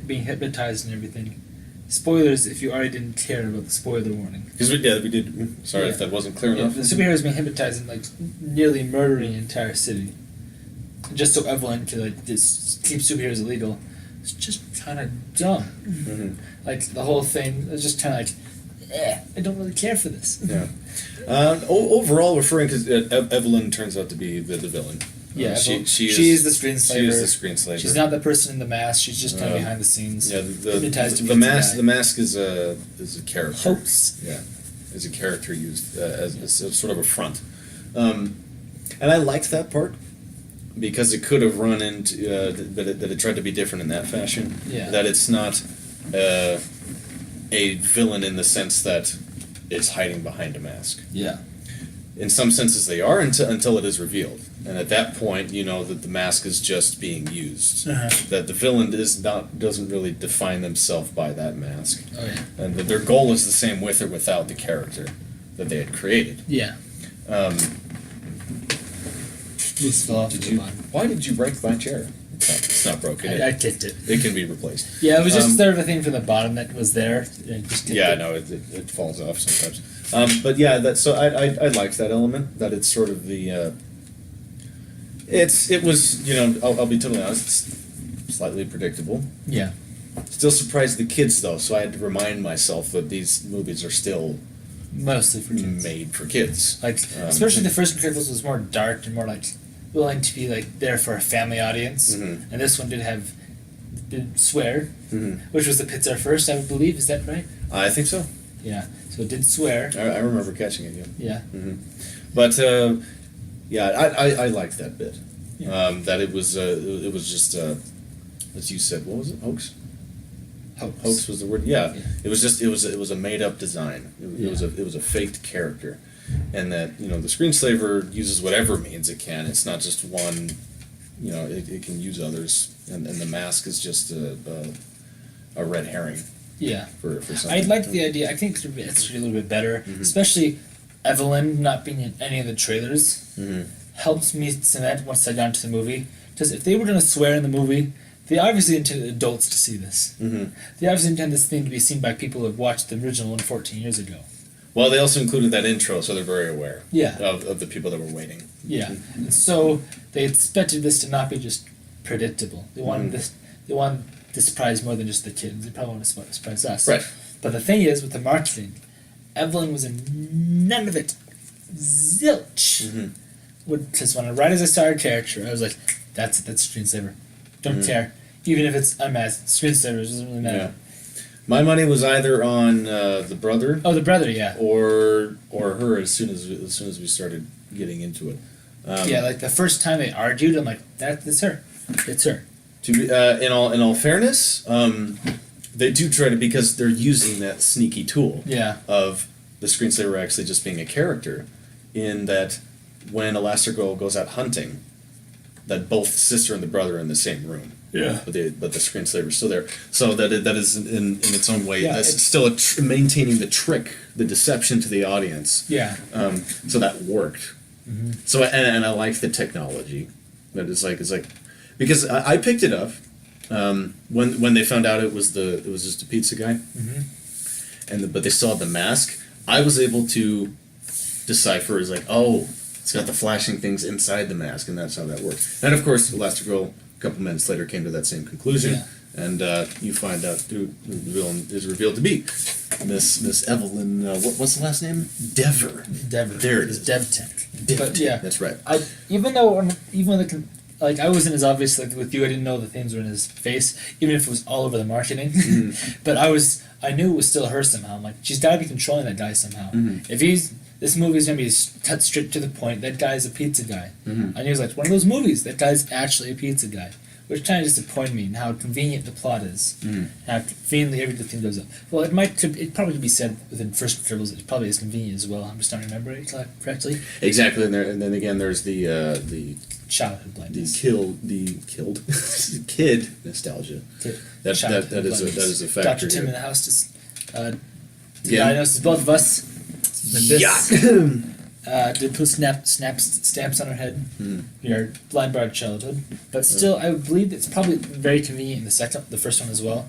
A: being hypnotized and everything. Spoilers if you already didn't care about the spoiler warning.
B: Because we did. Sorry if that wasn't clear enough.
A: The superheroes being hypnotized and nearly murdering an entire city, just so Evelyn could just keep superheroes illegal. It's just kind of dumb. The whole thing is just kind of I don't really care for this.
B: Yeah. Overall, referring to Evelyn turns out to be the villain.
A: Yeah,
B: she
A: is the screenslaver.
B: She is the screenslaver.
A: She's not the person in the mask. She's just kind of behind the scenes.
B: Yeah, the mask is a character.
A: Hoax.
B: Yeah, is a character used as sort of a front, and I liked that part because it could have run into that it tried to be different in that fashion.
A: Yeah.
B: That it's not a villain in the sense that it's hiding behind a mask.
A: Yeah.
B: In some senses, they are until it is revealed. And at that point, you know that the mask is just being used.
A: Uh-huh.
B: That the villain doesn't really define themselves by that mask.
A: Oh yeah.
B: And that their goal is the same with or without the character that they had created.
A: Yeah. Just fell off the bottom.
B: Why did you break my chair? It's not broken.
A: I kicked it.
B: It can be replaced.
A: Yeah, it was just there of a thing from the bottom that was there. And just kicked
B: Yeah,
A: it.
B: no, it falls off sometimes. But yeah, so I liked that element, that it's sort of the it was, you know, I'll be totally honest, it's slightly predictable.
A: Yeah.
B: Still surprised the kids though, so I had to remind myself that these movies are still
A: Mostly for kids.
B: made for kids.
A: Like, especially the first Incredibles was more dark and more like willing to be like there for a family audience,
B: Mhm.
A: and this one did swear,
B: Mhm.
A: which was the Pixar first, I believe. Is that right?
B: I think so.
A: Yeah. So it did swear.
B: I remember catching it. Yeah.
A: Yeah.
B: But yeah, I liked that bit.
A: Yeah.
B: That it was just as you said, what was it? Hoax. Hoax was the word. Yeah,
A: Yeah.
B: it was a made up design. It was a faked character, and that, you know, the screenslaver uses whatever means it can. It's not just one. You know, it can use others, and the mask is just a red herring
A: Yeah.
B: for something.
A: I like the idea. I think it's a little bit better, especially Evelyn not being in any of the trailers.
B: Mhm.
A: Helps me cement once I got into the movie. Because if they were going to swear in the movie, they obviously intended adults to see this.
B: Mhm.
A: They obviously intend this thing to be seen by people who have watched the original one 14 years ago.
B: Well, they also included that intro, so they're very aware.
A: Yeah.
B: Of the people that were waiting.
A: Yeah. And so they expected this to not be just predictable. They wanted this. They wanted to surprise more than just the kids. They probably want to surprise us.
B: Right.
A: But the thing is, with the marketing, Evelyn was in none of it. Zilch.
B: Mhm.
A: Because right as I saw her character, I was like, that's Screensaver. Don't care. Even if it's unmasked, Screensaver doesn't really matter.
B: Yeah. My money was either on the brother
A: Oh, the brother, yeah.
B: or her as soon as we started getting into it.
A: Yeah, like the first time they argued, I'm like, that's her. It's her.
B: To be, in all fairness, they do try to, because they're using that sneaky tool
A: Yeah.
B: of the screensaver actually just being a character, in that when Elastigirl goes out hunting, that both the sister and the brother are in the same room.
A: Yeah.
B: But the screensaver's still there. So that is in its own way.
A: Yeah,
B: That's
A: it's-
B: still maintaining the trick, the deception to the audience.
A: Yeah.
B: So that worked. So and I like the technology. That it's like because I picked it up when they found out it was just a pizza guy, but they still had the mask. I was able to decipher as like, oh, it's got the flashing things inside the mask, and that's how that works. And of course, Elastigirl, a couple minutes later, came to that same conclusion.
A: Yeah.
B: And you find out who the villain is revealed to be, Miss Evelyn. What's the last name? Dever.
A: Dev.
B: There it
A: It's
B: is.
A: DevTech. But yeah,
B: That's right.
A: even like I wasn't as obvious like with you, I didn't know the things were in his face, even if it was all over the marketing. But I knew it was still her somehow. I'm like, she's got to be controlling that guy somehow. If this movie's gonna be cut straight to the point, that guy's a pizza guy. And he was like, one of those movies, that guy's actually a pizza guy. Which kind of disappointed me in how convenient the plot is. How conveniently everything goes up. Well, it probably could be said within First Incredibles, it probably is convenient as well. I'm just not remembering it correctly.
B: Exactly, and then again, there's the
A: Childhood blindness.
B: killed kid nostalgia. That is a factor
A: Dr. Tim in
B: here.
A: the house to
B: Yeah.
A: diagnose both of us. With this.
B: Yeah.
A: Did put stamps on our head. We are blind by our childhood, but still, I would believe it's probably very convenient in the first one as well,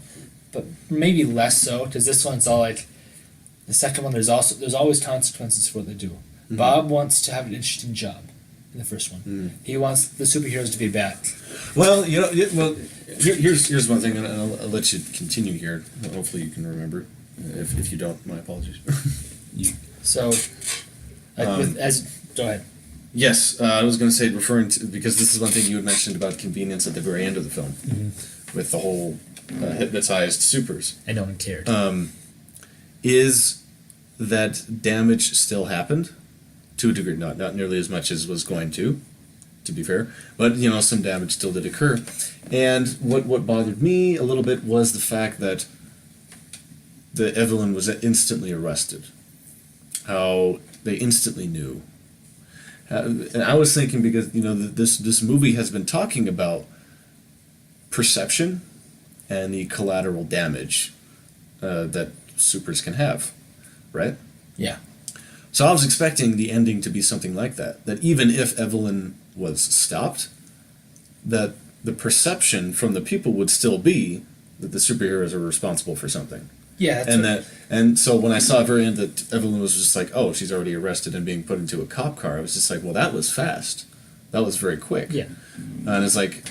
A: but maybe less so because this one's all like the second one. There's always consequences for what they do. Bob wants to have an interesting job in the first one. He wants the superheroes to be back.
B: Well, here's one thing, and I'll let you continue here. Hopefully, you can remember. If you don't, my apologies.
A: So, go ahead.
B: Yes, I was going to say, referring to, because this is one thing you had mentioned about convenience at the very end of the film, with the whole hypnotized supers.
A: And no one cared.
B: Is that damage still happened? To a degree, not nearly as much as was going to be fair, but some damage still did occur. And what bothered me a little bit was the fact that the Evelyn was instantly arrested. How they instantly knew. And I was thinking because this movie has been talking about perception and the collateral damage that supers can have, right?
A: Yeah.
B: So I was expecting the ending to be something like that. That even if Evelyn was stopped, that the perception from the people would still be that the superheroes are responsible for something.
A: Yeah.
B: And so when I saw at the very end that Evelyn was just like, oh, she's already arrested and being put into a cop car, I was just like, well, that was fast. That was very quick.
A: Yeah.
B: And it's like,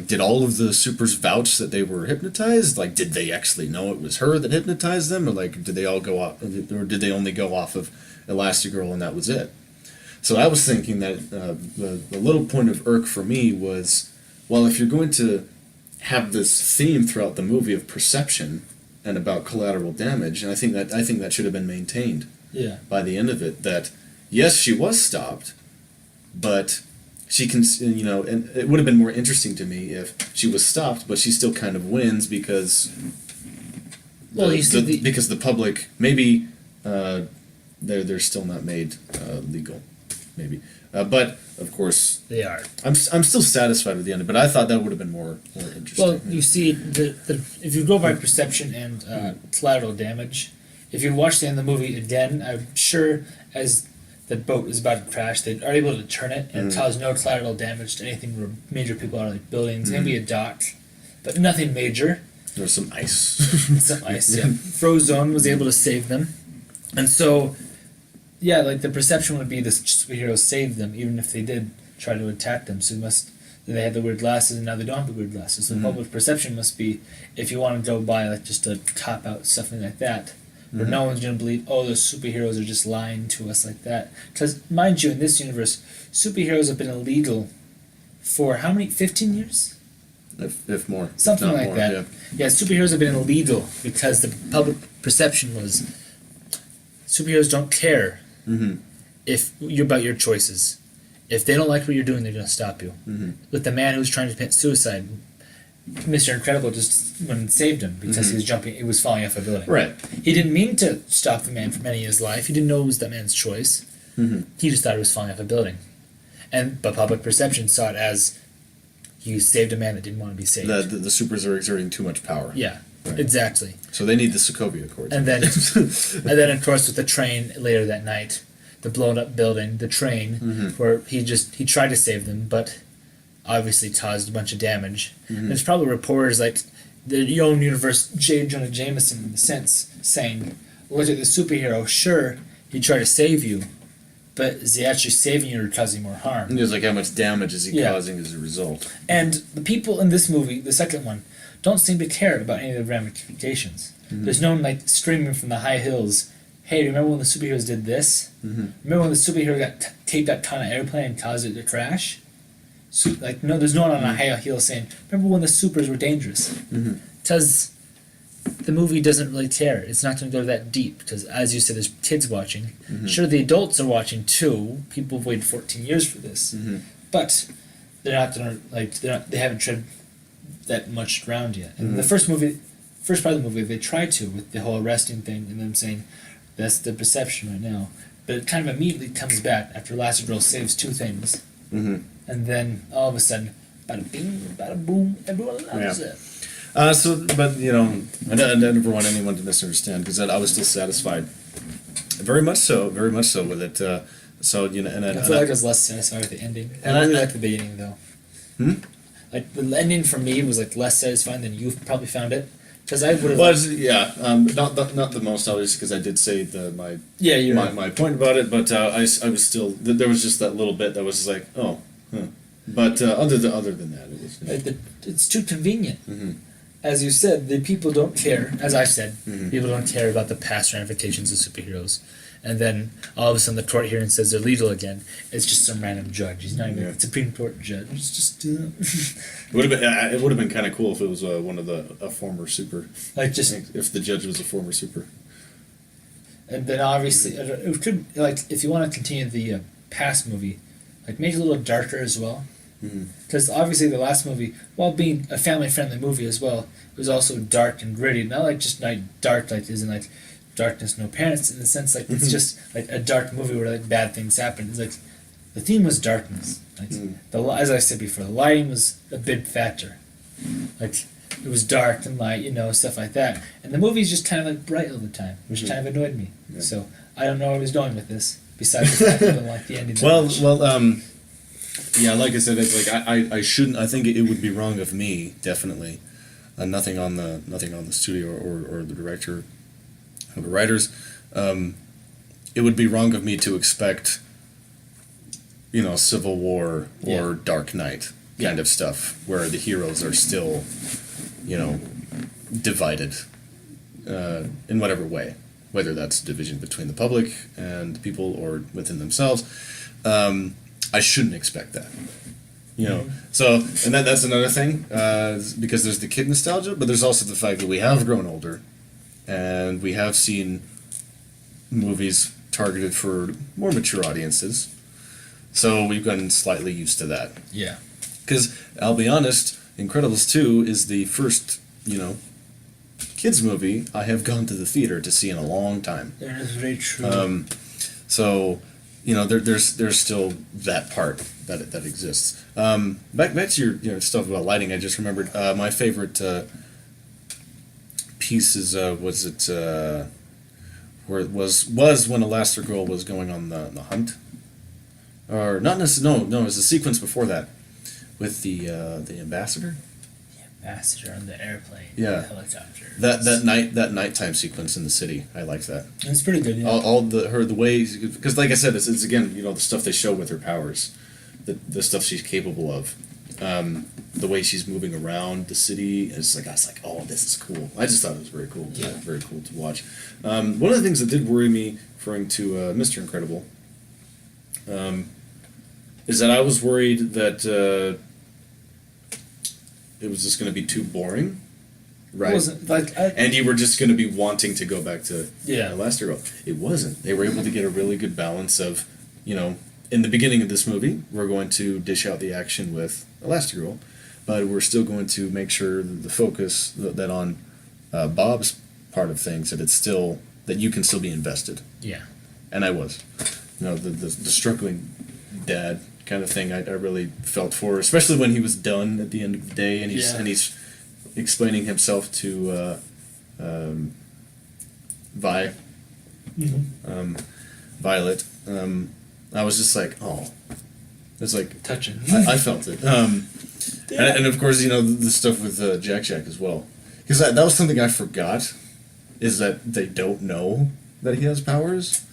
B: did all of the supers vouch that they were hypnotized? Like, did they actually know it was her that hypnotized them? Or like, did they all go off, or did they only go off of Elastigirl and that was it? So I was thinking that the little point of irk for me was, well, if you're going to have this theme throughout the movie of perception and about collateral damage, and I think that should have been maintained.
A: Yeah.
B: By the end of it, that yes, she was stopped, but she can, and it would have been more interesting to me if she was stopped, but she still kind of wins because, because the public maybe they're still not made legal, maybe, but of course
A: they are.
B: I'm still satisfied with the ending, but I thought that would have been more interesting.
A: Well, you see, if you go by perception and collateral damage, if you watch the end of the movie again, I'm sure as the boat is about to crash, they are able to turn it and cause no collateral damage to anything where major people are, like buildings, maybe a dock, but nothing major.
B: There's some ice.
A: Some ice, yeah. Frozone was able to save them. And so, yeah, like the perception would be the superheroes saved them, even if they did try to attack them. So they had the weird glasses and now they don't have the weird glasses. So the public perception must be, if you want to go by like just a cop out, something like that, where no one's going to believe, oh, the superheroes are just lying to us like that. Because, mind you, in this universe, superheroes have been illegal for how many? 15 years?
B: If more.
A: Something
B: if
A: like
B: more,
A: that.
B: Yeah.
A: Yeah, superheroes have been illegal because the public perception was superheroes don't care if you're about your choices. If they don't like what you're doing, they're going to stop you. With the man who was trying to commit suicide, Mr. Incredible just went and saved him because he was falling off a building.
B: Right.
A: He didn't mean to stop the man from ending his life. He didn't know it was that man's choice. He just thought he was falling off a building. But public perception saw it as you saved a man that didn't want to be saved.
B: The supers are exerting too much power.
A: Yeah,
B: right.
A: Exactly.
B: So they need the Sokovia Accords.
A: And then of course with the train later that night, the blown up building, the train, where he tried to save them, but obviously caused a bunch of damage. There's probably reporters like the own universe, J. Jonah Jameson, in a sense, saying, look at the superhero, sure, he tried to save you, but is he actually saving you or causing more harm?
B: And there's like how much damage is he causing as a result.
A: And the people in this movie, the second one, don't seem to care about any of the ramifications. There's no one like screaming from the high hills, hey, remember when the superheroes did this? Remember when the superhero got taped that ton of airplane and caused it to crash? So, no, there's no one on a high hill saying, remember when the supers were dangerous? Because the movie doesn't really care. It's not going to go that deep because, as you said, there's kids watching. Sure, the adults are watching too. People have waited 14 years for this, but they're not going to they haven't tread that much ground yet. And the first part of the movie, they tried to with the whole arresting thing and them saying that's the perception right now, but it kind of immediately comes back after Elastigirl saves two things, and then all of a sudden, bada bing, bada boom, everyone loves it.
B: But I never want anyone to misunderstand because I was still satisfied, very much so with it. And
A: I feel like I was less satisfied with the ending. I really like the beginning though. Like the ending for me was like less satisfying than you probably found it, because I would have.
B: Not the most obvious because I did say my point about it, but I was still there was just that little bit that was like but other than that it was.
A: It's too convenient. As you said, the people don't care. As I said, people don't care about the past ramifications of superheroes. And then all of a sudden the court hearing says they're legal again. It's just some random judge. He's not even a Supreme Court judge. It's just
B: it would have been kind of cool if it was one of a former super.
A: Like just
B: if the judge was a former super.
A: And then obviously it could, like, if you want to continue the past movie, like make it a little darker as well. Because obviously the last movie, while being a family-friendly movie as well, it was also dark and gritty. Not like just dark, like isn't like darkness, no parents, in the sense like it's just like a dark movie where like bad things happen. It's like the theme was darkness. Like as I said before, the lighting was a big factor. Like it was dark and light, stuff like that. And the movie's just kind of like bright all the time, which kind of annoyed me. Yeah. So I don't know where I was going with this. Besides the fact that I don't like the ending.
B: Yeah, like I said, it's like I shouldn't. I think it would be wrong of me, definitely. Nothing on the studio or the director or the writers. It would be wrong of me to expect, Civil War or Dark Knight kind of stuff, where the heroes are still, divided in whatever way, whether that's division between the public and people or within themselves. I shouldn't expect that. So, and that's another thing, because there's the kid nostalgia, but there's also the fact that we have grown older, and we have seen movies targeted for more mature audiences, so we've gotten slightly used to that.
A: Yeah.
B: Because, I'll be honest, Incredibles 2 is the first, kids movie I have gone to the theater to see in a long time.
A: That is very true.
B: So... there's still that part that exists. Back to your stuff about lighting. I just remembered my favorite piece is was when Elastigirl was going on the hunt, or not necessarily. No, it was the sequence before that with the ambassador.
A: Ambassador on the airplane.
B: Yeah.
A: The helicopter.
B: That nighttime sequence in the city. I liked that.
A: It's pretty good. Yeah.
B: All the ways, because like I said, it's again the stuff they show with her powers, the stuff she's capable of, the way she's moving around the city. I was like, oh, this is cool. I just thought it was very cool. Yeah. Very cool to watch. One of the things that did worry me, referring to Mr. Incredible, is that I was worried that. It was just going to be too boring, right?
A: It wasn't,
B: and you were just going to be wanting to go back to Elastigirl. It wasn't. They were able to get a really good balance of, in the beginning of this movie, we're going to dish out the action with Elastigirl, but we're still going to make sure that the focus that on Bob's part of things, that you can still be invested.
A: Yeah.
B: And I was. The struggling dad kind of thing I really felt for, especially when he was done at the end of the day, and he's explaining himself to Violet. I was just like, oh, it's like
A: touching.
B: I felt it, and of course the stuff with Jack as well, because that was something I forgot, is that they don't know that he has powers.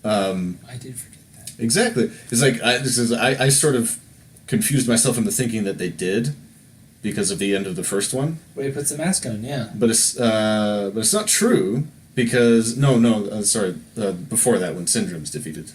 A: I did forget.
B: Exactly. It's like I sort of confused myself into thinking that they did, because of the end of the first one.
A: Where he puts the mask on, yeah.
B: But it's not true, because before that, when Syndrome's defeated.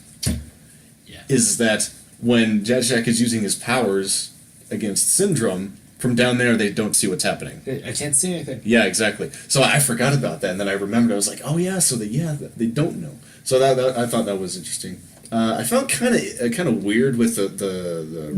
A: Yeah.
B: Is that when Jack is using his powers against Syndrome, from down there they don't see what's happening.
A: I can't see anything.
B: Yeah, exactly. So I forgot about that, and then I remembered. I was like, oh yeah, so they don't know. So that I thought that was interesting. I felt kind of weird with the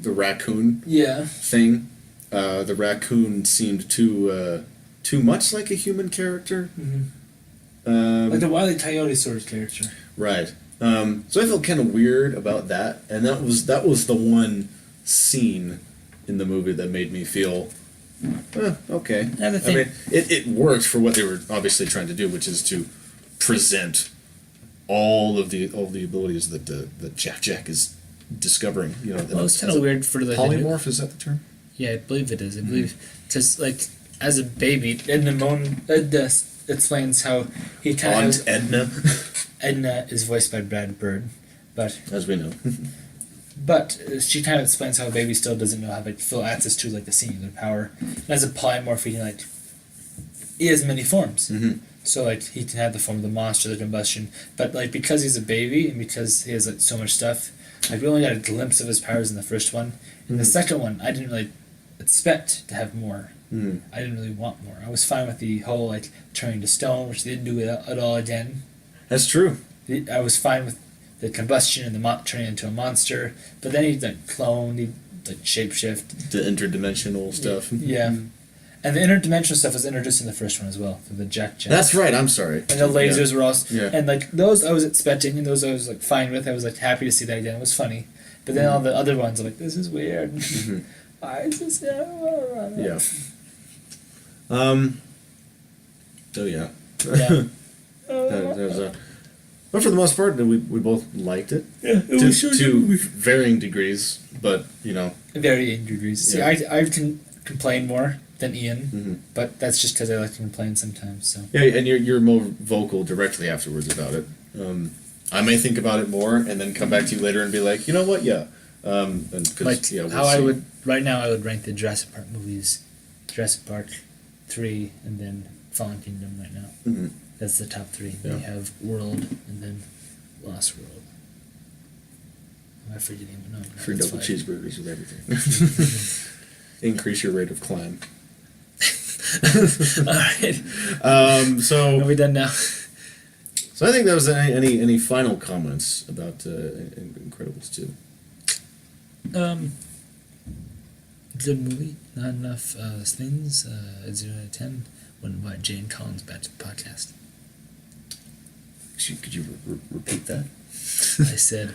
B: raccoon thing. The raccoon seemed too much like a human character.
A: Mm-hmm. Like the Wile E. Coyote sort of character.
B: Right. So I felt kind of weird about that, and that was the one scene in the movie that made me feel, okay. I mean, it worked for what they were obviously trying to do, which is to present all the abilities that Jack is discovering.
A: Well, it's kind of weird for the
B: polymorph. Is that the term?
A: Yeah, I believe it is. I believe because as a baby, Edna explains how he kind of
B: Edna.
A: Edna is voiced by Brad Bird, but
B: as we know.
A: But she kind of explains how a baby still doesn't know how to feel access to the singular power. And as a polymorph, he has many forms.
B: Mm-hmm.
A: So he can have the form of the monster, the combustion, but because he's a baby and because he has so much stuff, we only got a glimpse of his powers in the first one. In the second one, I didn't really expect to have more. I didn't really want more. I was fine with the whole turning to stone, which they didn't do at all again.
B: That's true.
A: I was fine with the combustion and the turning into a monster, but then he'd clone, he'd shapeshift.
B: The interdimensional stuff.
A: Yeah. And the interdimensional stuff was introduced in the first one as well, for the Jack.
B: That's right, I'm sorry.
A: And the lasers were also... Yeah. And those I was expecting, and those I was fine with. I was happy to see that again. It was funny. But then all the other ones are like, this is weird.
B: Mhm.
A: Why is this?
B: Yeah. So yeah.
A: Yeah.
B: There's a. But for the most part, we both liked it.
A: Yeah, it
B: To,
A: was so
B: to
A: good.
B: varying degrees, but
A: Varying degrees. See,
B: Yeah.
A: I can complain more than Ian,
B: Mhm.
A: but that's just because I like to complain sometimes. So
B: yeah, and you're more vocal directly afterwards about it. I may think about it more and then come back to you later and be like, you know what, yeah. And 'cause,
A: like
B: we'll
A: how I
B: see.
A: would right now, I would rank the Jurassic Park movies, Jurassic Park 3, and then Fallen Kingdom. Right now,
B: Mhm.
A: that's the top 3. Then you
B: Yeah.
A: have World, and then Lost World. Am I forgetting? No,
B: Free
A: that's
B: double
A: fine.
B: cheeseburgers with everything. Increase your rate of climb.
A: All right, are
B: So
A: we done now?
B: I think that was any final comments about Incredibles 2.
A: Good movie. Not enough things. 0 out of 10. Wouldn't invite Jane Collins back to the podcast.
B: Could you repeat that?
A: I said,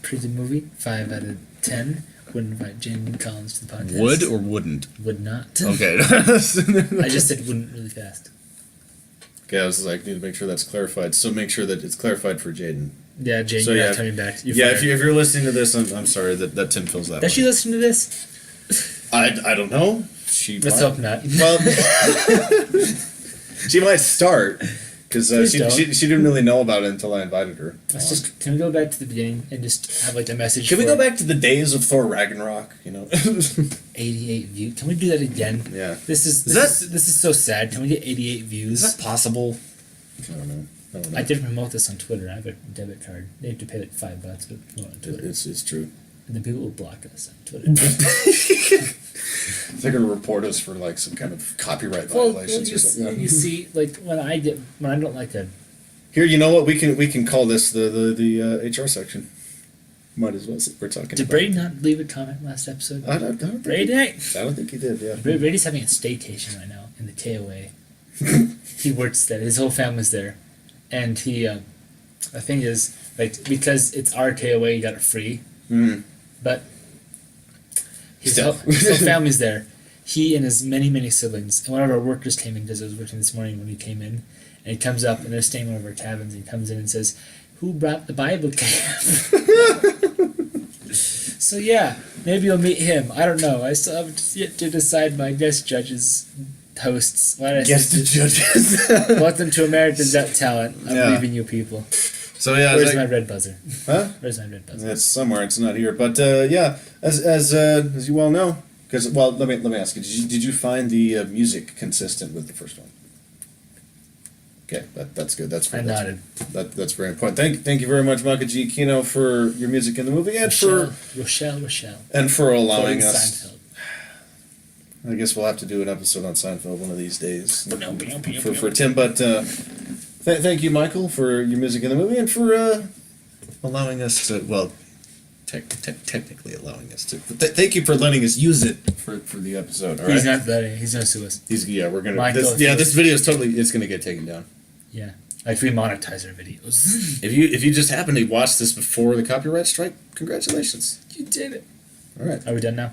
A: pretty good movie. 5 out of 10. Wouldn't invite Jane Collins to the podcast.
B: Would or wouldn't?
A: Would not.
B: Okay.
A: I just said wouldn't really fast.
B: Okay, I was like, need to make sure that's clarified. So make sure that it's clarified for Jaden.
A: Yeah, Jane,
B: So,
A: you're
B: yeah,
A: not coming back. You're
B: Yeah,
A: fired.
B: if you're listening to this, I'm sorry that Tim feels that
A: Does
B: way.
A: she listen to this?
B: I don't know. She
A: Let's
B: might.
A: hope not.
B: Well, she might start because
A: Please
B: she
A: don't.
B: didn't really know about it until I invited her.
A: Let's just can we go back to the beginning and just have like a message?
B: Can we
A: for
B: go back to the days of Thor Ragnarok?
A: 88 views. Can we do that again?
B: Yeah.
A: This is
B: that-
A: this is so sad. Can we get 88 views?
B: Is that possible? I don't know.
A: I did promote this on Twitter. I have a debit card. They have to pay like $5, but promote on Twitter.
B: It's true.
A: And then people will block us on Twitter.
B: They're gonna report us for like some kind of copyright
A: well,
B: violations or something.
A: you see, like when I don't like a
B: Here, you know what? We can call this the HR section. Might as well. We're talking.
A: Did
B: about
A: Brady not leave a comment last episode?
B: I don't think
A: Brady?
B: I don't think he did. Yeah.
A: Brady's having a staycation right now in the KOA. He works there. His whole family's there, and he. The thing is, like, because it's our KOA, you got it free.
B: Mm.
A: But his
B: Still.
A: his whole family's there. He and his many siblings. And one of our workers came in because I was working this morning when he came in, and he comes up and they're staying in one of our cabins. And he comes in and says, "Who brought the Bible camp?" So yeah, maybe you'll meet him. I don't know. I still have yet to decide my guest judges, hosts. Why did I
B: Guess
A: say
B: the judges.
A: Welcome to America's Got Talent. I'm
B: Yeah.
A: leaving you people.
B: So yeah,
A: Where's
B: it's
A: my
B: like,
A: red buzzer?
B: huh?
A: Where's my red buzzer?
B: It's somewhere. It's not here. But yeah, as you well know, because let me ask you. Did you find the music consistent with the first one? Okay, that's good. That's
A: I nodded.
B: That's very important. Thank you very much, Maka G. Kino, for your music in the movie and
A: Rochelle.
B: for allowing
A: Quoting
B: us.
A: Seinfeld.
B: I guess we'll have to do an episode on Seinfeld one of these days for
A: For
B: Tim. But thank you, Michael, for your music in the movie and for allowing us to technically allowing us to. But thank you for letting us use it for the episode. All right.
A: He's not letting. He's gonna sue us.
B: We're gonna.
A: Michael,
B: This video is it's gonna get taken down.
A: Yeah, like we monetize our videos.
B: If you just happen to watch this before the copyright strike, congratulations.
A: You did it.
B: All right.
A: Are we done now?